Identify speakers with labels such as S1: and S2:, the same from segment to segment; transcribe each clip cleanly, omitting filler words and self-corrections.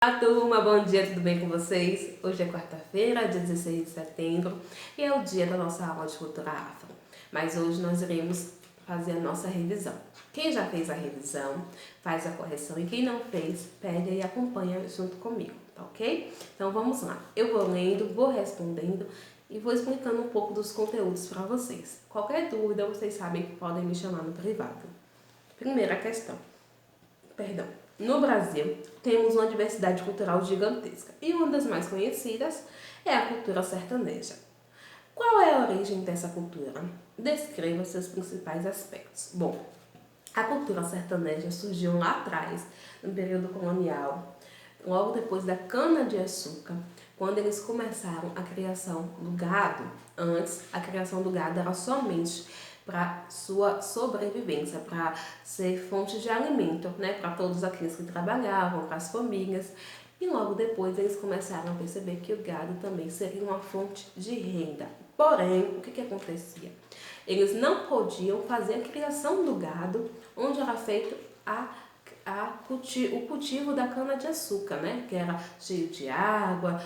S1: Olá turma, bom dia, tudo bem com vocês? Hoje é quarta-feira, dia 16 de setembro e é o dia da nossa aula de cultura afro. Mas hoje nós iremos fazer a nossa revisão. Quem já fez a revisão, faz a correção e quem não fez, pega e acompanha junto comigo, tá ok? Então vamos lá, eu vou lendo, vou respondendo e vou explicando um pouco dos conteúdos para vocês. Qualquer dúvida, vocês sabem que podem me chamar no privado. Primeira questão. No Brasil, temos uma diversidade cultural gigantesca e uma das mais conhecidas é a cultura sertaneja. Qual é a origem dessa cultura? Descreva seus principais aspectos. Bom, a cultura sertaneja surgiu lá atrás, no período colonial, logo depois da cana-de-açúcar, quando eles começaram a criação do gado. Antes, a criação do gado era somente para sua sobrevivência, para ser fonte de alimento, né, para todos aqueles que trabalhavam, para as famílias. E logo depois eles começaram a perceber que o gado também seria uma fonte de renda. Porém, o que acontecia? Eles não podiam fazer a criação do gado onde era feito o cultivo da cana-de-açúcar, né? Que era cheio de água,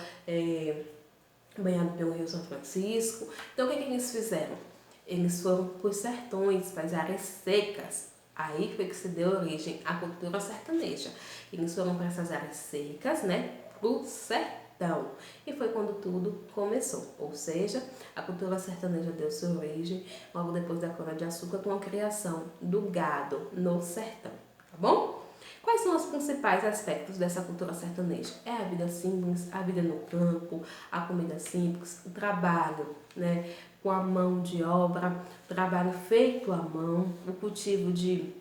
S1: banhado pelo Rio São Francisco. Então, o que eles fizeram? Eles foram para os sertões, para as áreas secas. Aí foi que se deu origem à cultura sertaneja. Eles foram para essas áreas secas, né? Para o sertão. E foi quando tudo começou. Ou seja, a cultura sertaneja deu sua origem logo depois da cana-de-açúcar com a criação do gado no sertão. Tá bom? Quais são os principais aspectos dessa cultura sertaneja? É a vida simples, a vida no campo, a comida simples, o trabalho, né, com a mão de obra, trabalho feito à mão, o cultivo de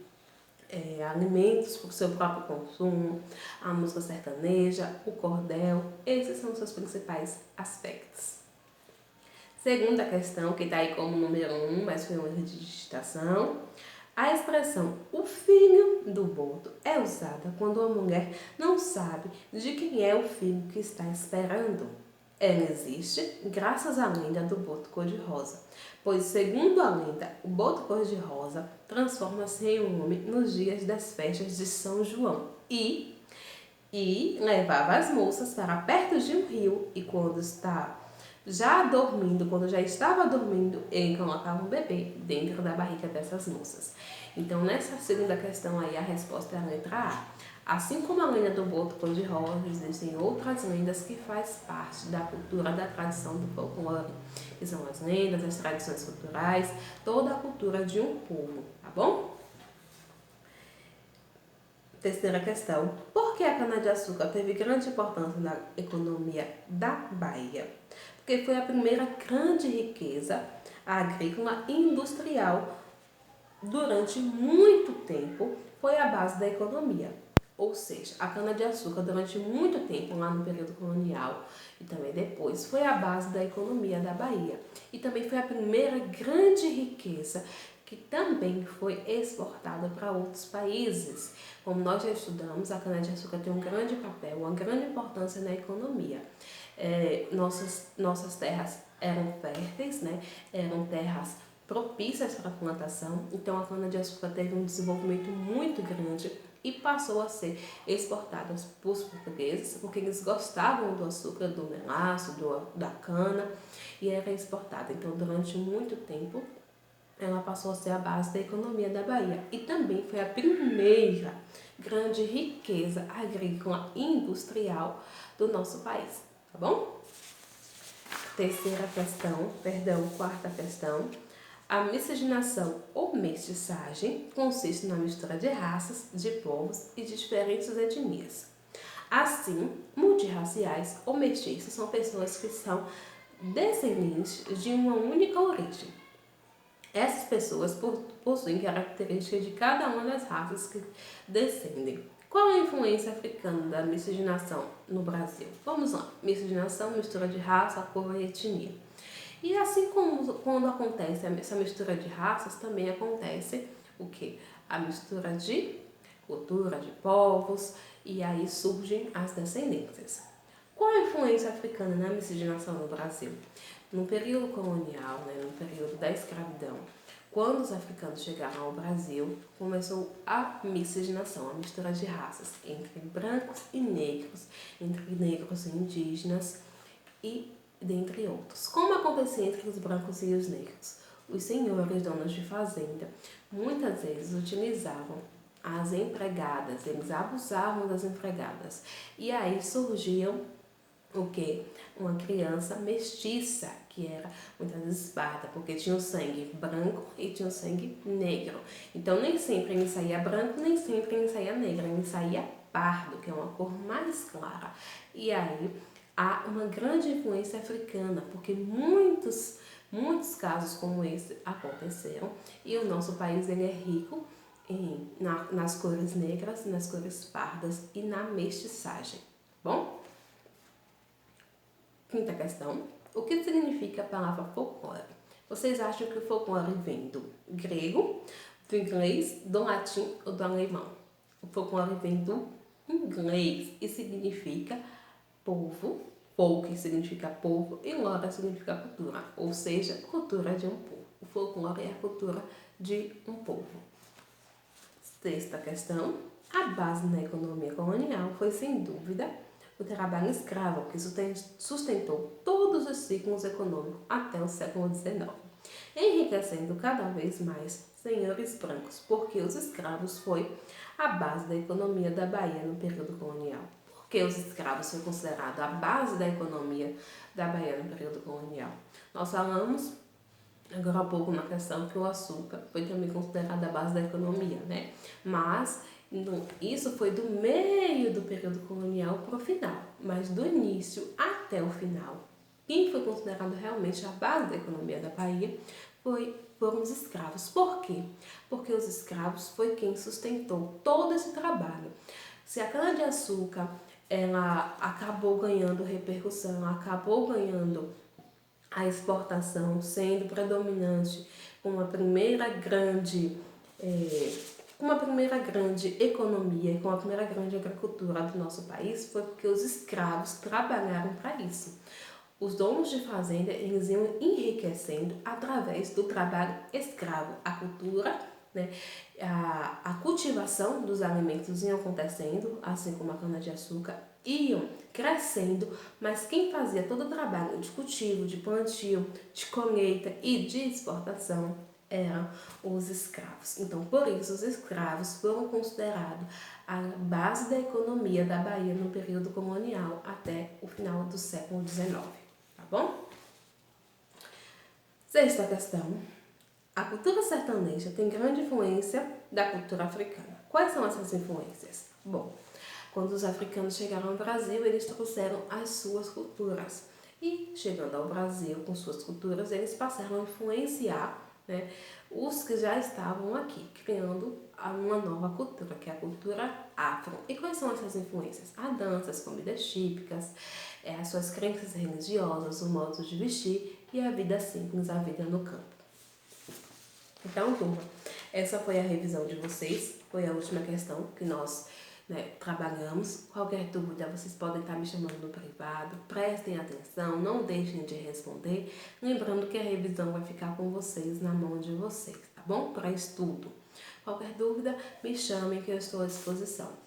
S1: alimentos para o seu próprio consumo, a música sertaneja, o cordel. Esses são os seus principais aspectos. Segunda questão, que está aí como número 1, mas foi um erro de digitação. A expressão "o filho do boto" é usada quando uma mulher não sabe de quem é o filho que está esperando. Ela existe graças à lenda do boto cor-de-rosa, pois, segundo a lenda, o boto cor-de-rosa transforma-se em um homem nos dias das festas de São João e levava as moças para perto de um rio e quando já estava dormindo, ele colocava um bebê dentro da barriga dessas moças. Então, nessa segunda questão aí, a resposta é a letra A. Assim como a lenda do boto cor-de-rosa, existem outras lendas que fazem parte da cultura, da tradição do folclore, que são as lendas, as tradições culturais, toda a cultura de um povo, tá bom? Terceira questão. Por que a cana-de-açúcar teve grande importância na economia da Bahia? Porque foi a primeira grande riqueza agrícola e industrial durante muito tempo, foi a base da economia. Ou seja, a cana-de-açúcar durante muito tempo, lá no período colonial e também depois, foi a base da economia da Bahia. E também foi a primeira grande riqueza que também foi exportada para outros países. Como nós já estudamos, a cana-de-açúcar tem um grande papel, uma grande importância na economia. Nossas terras eram férteis, né? Eram terras propícias para a plantação, então a cana-de-açúcar teve um desenvolvimento muito grande e passou a ser exportada para os portugueses, porque eles gostavam do açúcar, do melaço, da cana, e era exportada. Então, durante muito tempo, ela passou a ser a base da economia da Bahia e também foi a primeira grande riqueza agrícola e industrial do nosso país, tá bom? Quarta questão. A miscigenação ou mestiçagem consiste na mistura de raças, de povos e de diferentes etnias. Assim, multirraciais ou mestiços são pessoas que são descendentes de uma única origem. Essas pessoas possuem características de cada uma das raças que descendem. Qual é a influência africana da miscigenação no Brasil? Vamos lá. Miscigenação, mistura de raça, cor e etnia. E assim como quando acontece essa mistura de raças, também acontece o quê? A mistura de cultura, de povos, e aí surgem as descendências. Qual a influência africana na miscigenação no Brasil? No período colonial, né, no período da escravidão, Quando os africanos chegaram ao Brasil, começou a miscigenação, a mistura de raças entre brancos e negros e indígenas e dentre outros. Como acontecia entre os brancos e os negros? Os senhores, donos de fazenda, muitas vezes utilizavam as empregadas, eles abusavam das empregadas. E aí surgiam o que? Uma criança mestiça, que era muitas vezes parda, porque tinha o sangue branco e tinha o sangue negro. Então nem sempre ele saía branco, nem sempre ele saía negro, ele saía pardo, que é uma cor mais clara. E aí há uma grande influência africana, porque muitos casos como esse aconteceram, e o nosso país ele é rico nas cores negras, nas cores pardas e na mestiçagem. Bom? Quinta questão. O que significa a palavra folclore? Vocês acham que o folclore vem do grego, do inglês, do latim ou do alemão? O folclore vem do inglês e significa povo. Folk significa povo e lore significa cultura, ou seja, cultura de um povo. O folclore é a cultura de um povo. Sexta questão. A base da economia colonial foi, sem dúvida, o trabalho escravo, que sustentou todos os ciclos econômicos até o século XIX, enriquecendo cada vez mais senhores brancos, porque os escravos foi a base da economia da Bahia no período colonial. Por que os escravos foi considerado a base da economia da Bahia no período colonial? Nós falamos agora há pouco na questão que o açúcar foi também considerado a base da economia, né? Mas isso foi do meio do período colonial para o final, mas do início até o final. Quem foi considerado realmente a base da economia da Bahia foram os escravos. Por quê? Porque os escravos foi quem sustentou todo esse trabalho. Se a cana-de-açúcar ela acabou ganhando repercussão, ela acabou ganhando a exportação, sendo predominante com uma primeira grande economia, com a primeira grande agricultura do nosso país, foi porque os escravos trabalharam para isso. Os donos de fazenda, eles iam enriquecendo através do trabalho escravo. A cultura, né, a cultivação dos alimentos iam acontecendo, assim como a cana-de-açúcar, iam crescendo, mas quem fazia todo o trabalho de cultivo, de plantio, de colheita e de exportação eram os escravos. Então, por isso, os escravos foram considerados a base da economia da Bahia no período colonial até o final do século XIX. Tá bom? Sexta questão. A cultura sertaneja tem grande influência da cultura africana. Quais são essas influências? Bom, quando os africanos chegaram ao Brasil, eles trouxeram as suas culturas. E, chegando ao Brasil com suas culturas, eles passaram a influenciar, né, os que já estavam aqui, criando uma nova cultura, que é a cultura afro. E quais são essas influências? A dança, as comidas típicas, as suas crenças religiosas, o modo de vestir e a vida simples, a vida no campo. Então, turma, essa foi a revisão de vocês, foi a última questão que nós trabalhamos. Qualquer dúvida, vocês podem estar me chamando no privado, prestem atenção, não deixem de responder. Lembrando que a revisão vai ficar com vocês, na mão de vocês, tá bom? Para estudo. Qualquer dúvida, me chamem que eu estou à disposição.